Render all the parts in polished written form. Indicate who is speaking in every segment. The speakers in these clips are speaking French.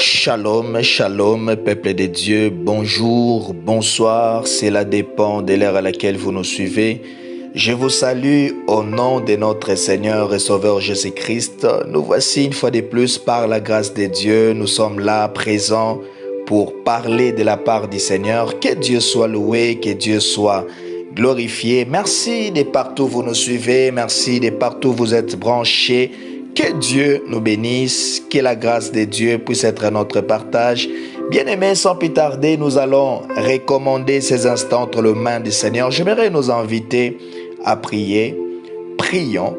Speaker 1: Shalom, shalom, peuple de Dieu, bonjour, bonsoir, cela dépend de l'heure à laquelle vous nous suivez. Je vous salue au nom de notre Seigneur et Sauveur Jésus-Christ. Nous voici une fois de plus par la grâce de Dieu, nous sommes là présents pour parler de la part du Seigneur. Que Dieu soit loué, que Dieu soit glorifié. Merci de partout vous nous suivez, merci de partout vous êtes branchés. Que Dieu nous bénisse, que la grâce de Dieu puisse être notre partage. Bien-aimés, sans plus tarder, nous allons recommander ces instants entre les mains du Seigneur. J'aimerais nous inviter à prier. Prions.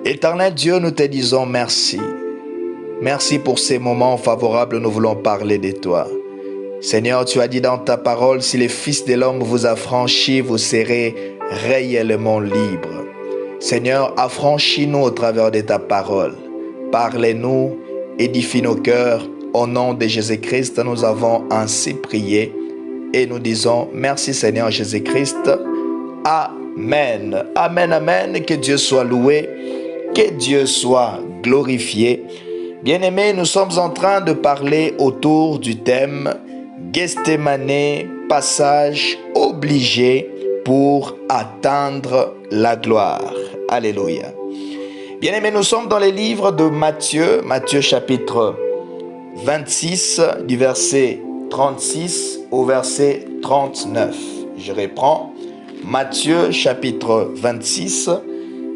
Speaker 1: Éternel Dieu, nous te disons merci. Merci pour ces moments favorables, nous voulons parler de toi. Seigneur, tu as dit dans ta parole, si le Fils de l'homme vous a franchi, vous serez réellement libre. Seigneur, affranchis-nous au travers de ta parole. Parlez-nous, édifie nos cœurs. Au nom de Jésus-Christ, nous avons ainsi prié et nous disons merci Seigneur Jésus-Christ. Amen. Amen, amen. Que Dieu soit loué, que Dieu soit glorifié. Bien-aimés, nous sommes en train de parler autour du thème Gethsémane, passage obligé pour atteindre la gloire. Alléluia. Bien-aimés, nous sommes dans les livres de Matthieu, Matthieu chapitre 26, du verset 36 au verset 39. Je reprends. Matthieu chapitre 26,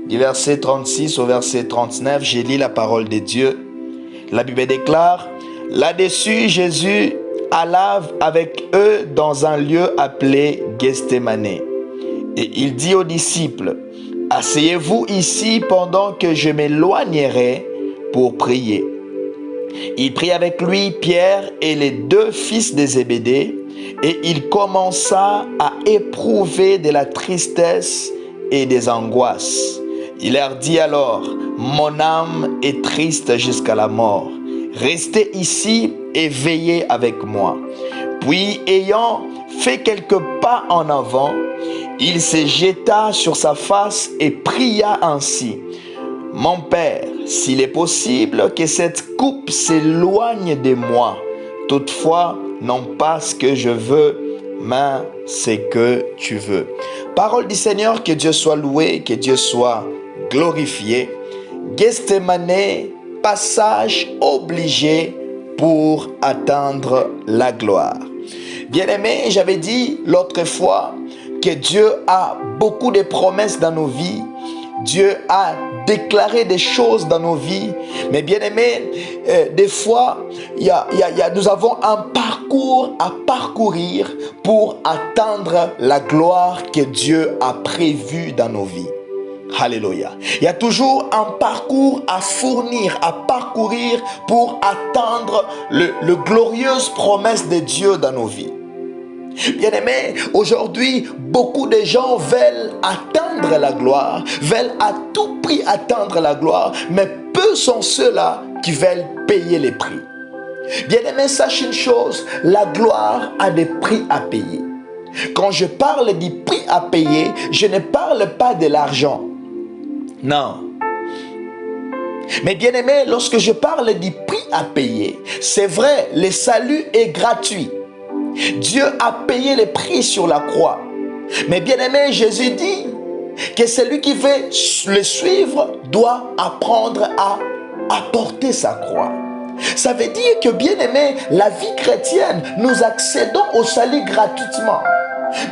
Speaker 1: du verset 36 au verset 39. Je lis la parole de Dieu. La Bible déclare, là-dessus, Jésus alla avec eux dans un lieu appelé Gethsémane. Et il dit aux disciples, asseyez-vous ici pendant que je m'éloignerai pour prier. Il prit avec lui Pierre et les deux fils de Zébédée, et il commença à éprouver de la tristesse et des angoisses. Il leur dit alors, mon âme est triste jusqu'à la mort. Restez ici et veillez avec moi. Puis, ayant fait quelques pas en avant, il se jeta sur sa face et pria ainsi. Mon Père, s'il est possible que cette coupe s'éloigne de moi, toutefois, non pas ce que je veux, mais ce que tu veux. Parole du Seigneur, que Dieu soit loué, que Dieu soit glorifié. Gethsémane, passage obligé pour atteindre la gloire. Bien-aimés, j'avais dit l'autre fois que Dieu a beaucoup de promesses dans nos vies. Dieu a déclaré des choses dans nos vies. Mais bien-aimés, des fois, nous avons un parcours à parcourir pour atteindre la gloire que Dieu a prévue dans nos vies. Alléluia. Il y a toujours un parcours à fournir, à parcourir pour atteindre le glorieuse promesse de Dieu dans nos vies. Bien-aimés, aujourd'hui, beaucoup de gens veulent atteindre la gloire, veulent à tout prix atteindre la gloire, mais peu sont ceux-là qui veulent payer les prix. Bien-aimés, sache une chose, la gloire a des prix à payer. Quand je parle du prix à payer, je ne parle pas de l'argent. Non. Mais bien aimé, lorsque je parle du prix à payer, c'est vrai, le salut est gratuit. Dieu a payé le prix sur la croix. Mais bien aimé, Jésus dit que celui qui veut le suivre doit apprendre à porter sa croix. Ça veut dire que bien aimé, la vie chrétienne, nous accédons au salut gratuitement.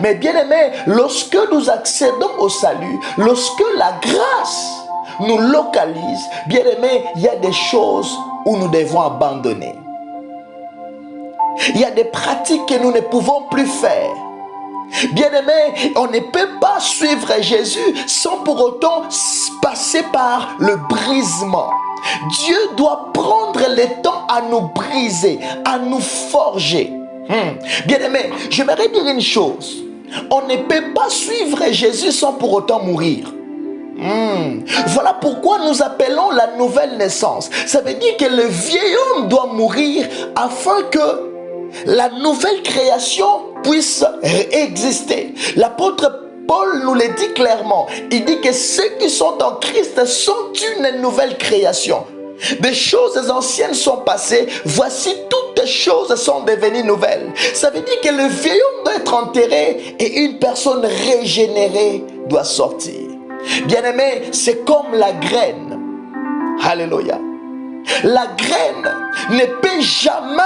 Speaker 1: Mais bien aimé, lorsque nous accédons au salut, lorsque la grâce nous localise, bien aimé, il y a des choses où nous devons abandonner. Il y a des pratiques que nous ne pouvons plus faire. Bien aimé, on ne peut pas suivre Jésus sans pour autant passer par le brisement. Dieu doit prendre le temps à nous briser, à nous forger. Bien aimé, j'aimerais dire une chose. On ne peut pas suivre Jésus sans pour autant mourir. Voilà pourquoi nous appelons la nouvelle naissance. Ça veut dire que le vieil homme doit mourir afin que la nouvelle création puisse exister. L'apôtre Paul nous le dit clairement. Il dit que ceux qui sont en Christ sont une nouvelle création. Des choses anciennes sont passées, voici toutes choses sont devenues nouvelles. Ça veut dire que le vieil homme doit être enterré et une personne régénérée doit sortir. Bien-aimé, c'est comme la graine. Alléluia. La graine ne peut jamais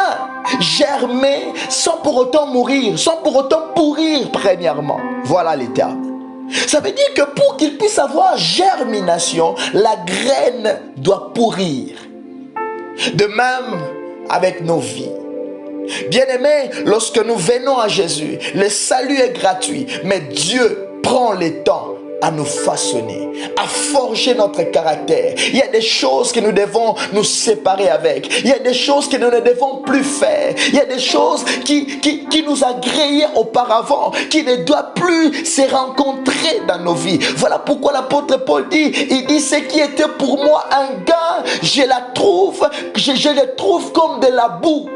Speaker 1: germer sans pour autant mourir, sans pour autant pourrir premièrement. Voilà les termes. Ça veut dire que pour qu'il puisse avoir germination, la graine doit pourrir. De même avec nos vies. Bien-aimés, lorsque nous venons à Jésus, le salut est gratuit, mais Dieu prend le temps à nous façonner, à forger notre caractère. Il y a des choses que nous devons nous séparer avec. Il y a des choses que nous ne devons plus faire. Il y a des choses qui nous agréaient auparavant, qui ne doivent plus se rencontrer dans nos vies. Voilà pourquoi l'apôtre Paul dit, il dit, ce qui était pour moi un gain, je le trouve comme de la boue.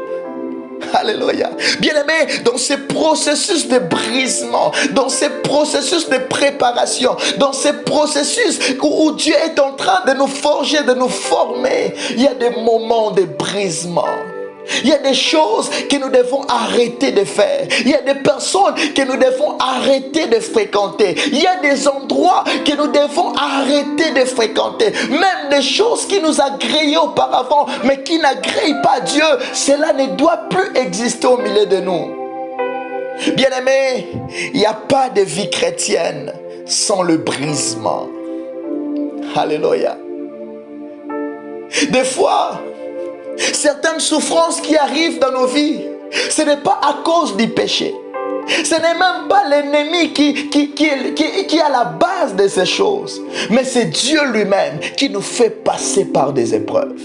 Speaker 1: Alléluia. Bien-aimé, dans ce processus de brisement, dans ce processus de préparation, dans ce processus où Dieu est en train de nous forger, de nous former, il y a des moments de brisement. Il y a des choses que nous devons arrêter de faire. Il y a des personnes que nous devons arrêter de fréquenter. Il y a des endroits que nous devons arrêter de fréquenter. Même des choses qui nous agréaient auparavant, mais qui n'agréent pas Dieu, cela ne doit plus exister au milieu de nous. Bien-aimés, il n'y a pas de vie chrétienne sans le brisement. Alléluia. Des fois, certaines souffrances qui arrivent dans nos vies, ce n'est pas à cause du péché. Ce n'est même pas l'ennemi qui est à la base de ces choses. Mais c'est Dieu lui-même qui nous fait passer par des épreuves.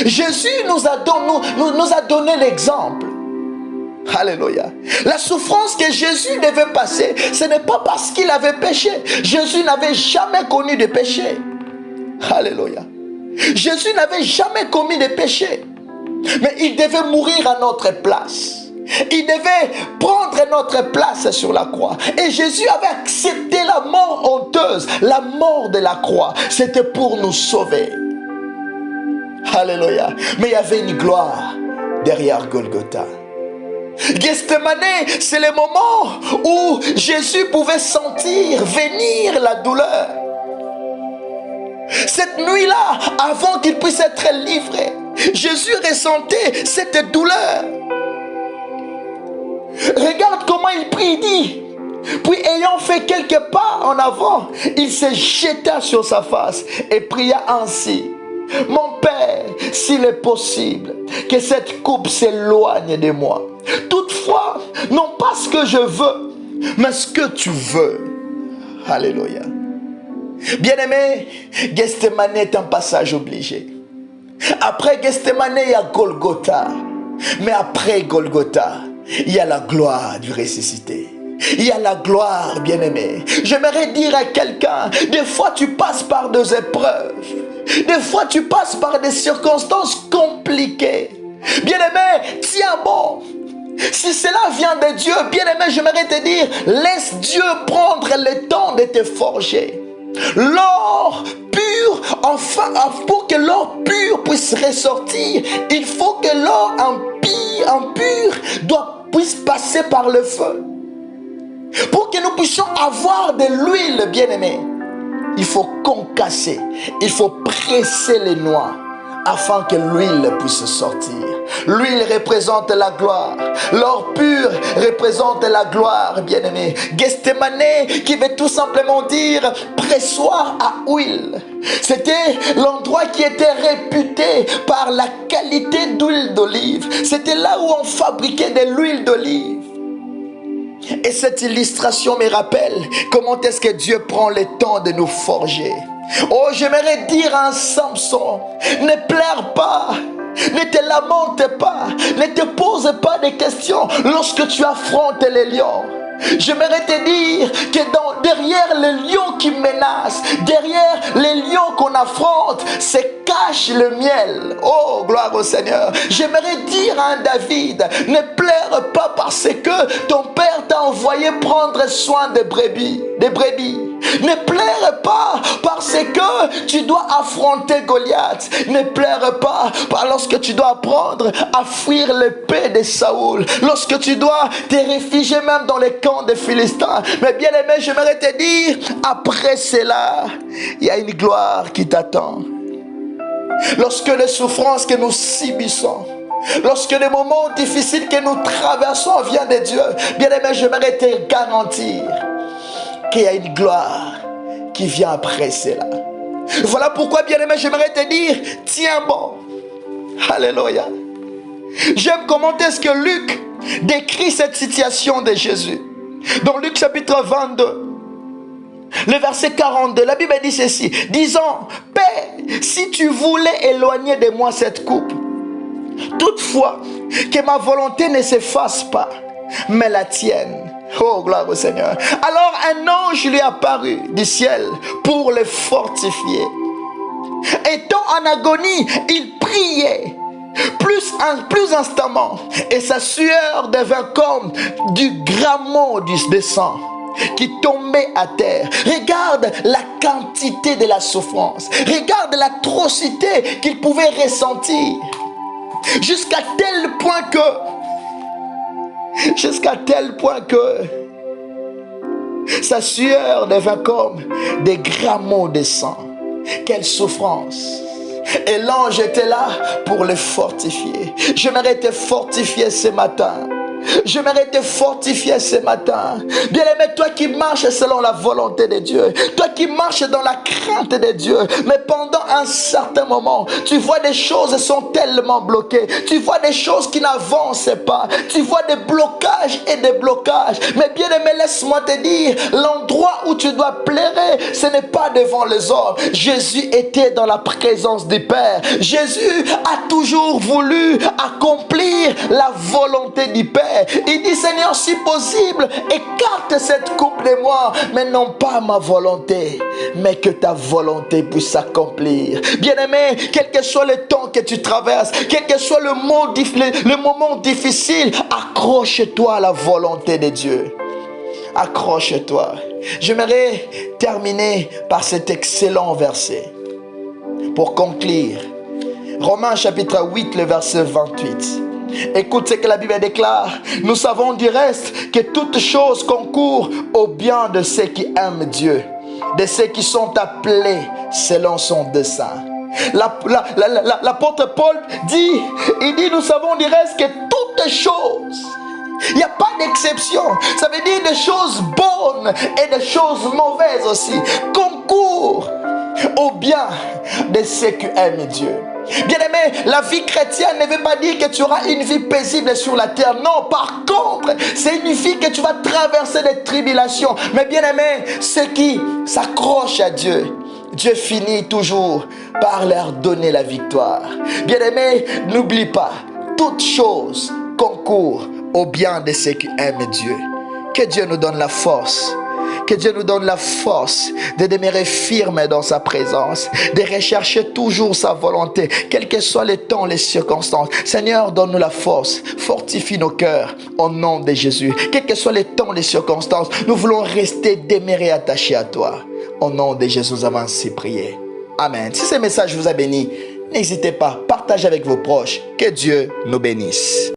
Speaker 1: Jésus nous a donné l'exemple. Alléluia. La souffrance que Jésus devait passer, ce n'est pas parce qu'il avait péché. Jésus n'avait jamais connu de péché. Alléluia. Jésus n'avait jamais commis de péché, mais il devait mourir à notre place. Il devait prendre notre place sur la croix. Et Jésus avait accepté la mort honteuse, la mort de la croix. C'était pour nous sauver. Alléluia. Mais il y avait une gloire derrière Golgotha. Gethsemane, c'est le moment où Jésus pouvait sentir venir la douleur. Cette nuit-là, avant qu'il puisse être livré, Jésus ressentait cette douleur. Regarde comment il prie, il dit. Puis ayant fait quelques pas en avant, il se jeta sur sa face et pria ainsi. Mon Père, s'il est possible, que cette coupe s'éloigne de moi. Toutefois, non pas ce que je veux, mais ce que tu veux. Alléluia. Bien-aimé, Gethsemane est un passage obligé. Après Gethsemane, il y a Golgotha. Mais après Golgotha, il y a la gloire du ressuscité. Il y a la gloire, bien-aimé. J'aimerais dire à quelqu'un, des fois tu passes par des épreuves. Des fois tu passes par des circonstances compliquées. Bien-aimé, tiens bon. Si cela vient de Dieu, bien-aimé, j'aimerais te dire, laisse Dieu prendre le temps de te forger. L'or pur, enfin, pour que l'or pur puisse ressortir, il faut que l'or impur puisse passer par le feu. Pour que nous puissions avoir de l'huile, bien-aimé, il faut concasser, il faut presser les noix afin que l'huile puisse sortir. L'huile représente la gloire. L'or pur représente la gloire, bien-aimé. Gethsemane, qui veut tout simplement dire pressoir à huile. C'était l'endroit qui était réputé par la qualité d'huile d'olive. C'était là où on fabriquait de l'huile d'olive. Et cette illustration me rappelle comment est-ce que Dieu prend le temps de nous forger. Oh, j'aimerais dire à un Samson, ne pleure pas, ne te lamente pas, ne te pose pas de questions lorsque tu affrontes les lions. J'aimerais te dire que derrière les lions qui menacent, derrière les lions qu'on affronte, se cache le miel. Oh, gloire au Seigneur. J'aimerais dire à un David, ne pleure pas parce que ton père t'a envoyé prendre soin des brebis. Ne pleure pas parce Lorsque tu dois affronter Goliath, ne pleure pas lorsque tu dois apprendre à fuir l'épée de Saoul. Lorsque tu dois te réfugier même dans les camps des Philistins. Mais bien aimé, j'aimerais te dire, après cela, il y a une gloire qui t'attend. Lorsque les souffrances que nous subissons, lorsque les moments difficiles que nous traversons viennent de Dieu, bien aimé, j'aimerais te garantir qu'il y a une gloire qui vient après cela. Voilà pourquoi, bien aimé, j'aimerais te dire, tiens bon. Alléluia. J'aime comment est-ce que Luc décrit cette situation de Jésus. Dans Luc chapitre 22, le verset 42, la Bible dit ceci, disant, Père, si tu voulais éloigner de moi cette coupe, toutefois que ma volonté ne s'efface pas, mais la tienne. Oh, gloire au Seigneur. Alors un ange lui apparut du ciel pour le fortifier. Étant en agonie, il priait plus instamment, et sa sueur devint comme du grammot de sang qui tombait à terre. Regarde la quantité de la souffrance. Regarde l'atrocité qu'il pouvait ressentir. Jusqu'à tel point que sa sueur devint comme des grammots de sang. Quelle souffrance! Et l'ange était là pour le fortifier. J'aimerais te fortifier ce matin. J'aimerais te fortifier ce matin. Bien-aimé, toi qui marches selon la volonté de Dieu, toi qui marches dans la crainte de Dieu, mais pendant un certain moment, tu vois des choses sont tellement bloquées, tu vois des choses qui n'avancent pas, tu vois des blocages et des blocages. Mais bien-aimé, laisse-moi te dire, l'endroit où tu dois pleurer, ce n'est pas devant les hommes. Jésus était dans la présence du Père. Jésus a toujours voulu accomplir la volonté du Père. Il dit, Seigneur, si possible, écarte cette coupe de moi, mais non pas ma volonté, mais que ta volonté puisse s'accomplir. Bien-aimé, quel que soit le temps que tu traverses, quel que soit le moment difficile, accroche-toi à la volonté de Dieu. Accroche-toi. J'aimerais terminer par cet excellent verset pour conclure. Romains chapitre 8, le verset 28. Écoute ce que la Bible déclare. Nous savons du reste que toutes choses concourent au bien de ceux qui aiment Dieu, de ceux qui sont appelés selon son dessein. L'apôtre Paul dit, nous savons du reste que toutes choses, il n'y a pas d'exception, ça veut dire des choses bonnes et des choses mauvaises aussi, concourent au bien de ceux qui aiment Dieu. Bien-aimé, la vie chrétienne ne veut pas dire que tu auras une vie paisible sur la terre. Non, par contre, c'est une vie que tu vas traverser des tribulations. Mais bien-aimé, ceux qui s'accrochent à Dieu, Dieu finit toujours par leur donner la victoire. Bien-aimé, n'oublie pas, toutes choses concourent au bien de ceux qui aiment Dieu. Que Dieu nous donne la force. Que Dieu nous donne la force de demeurer ferme dans sa présence, de rechercher toujours sa volonté, quels que soient les temps, les circonstances. Seigneur, donne-nous la force, fortifie nos cœurs au nom de Jésus. Quels que soient les temps, les circonstances, nous voulons rester demeurés attachés à toi. Au nom de Jésus, nous avons ainsi prié. Amen. Si ce message vous a béni, n'hésitez pas, partagez avec vos proches. Que Dieu nous bénisse.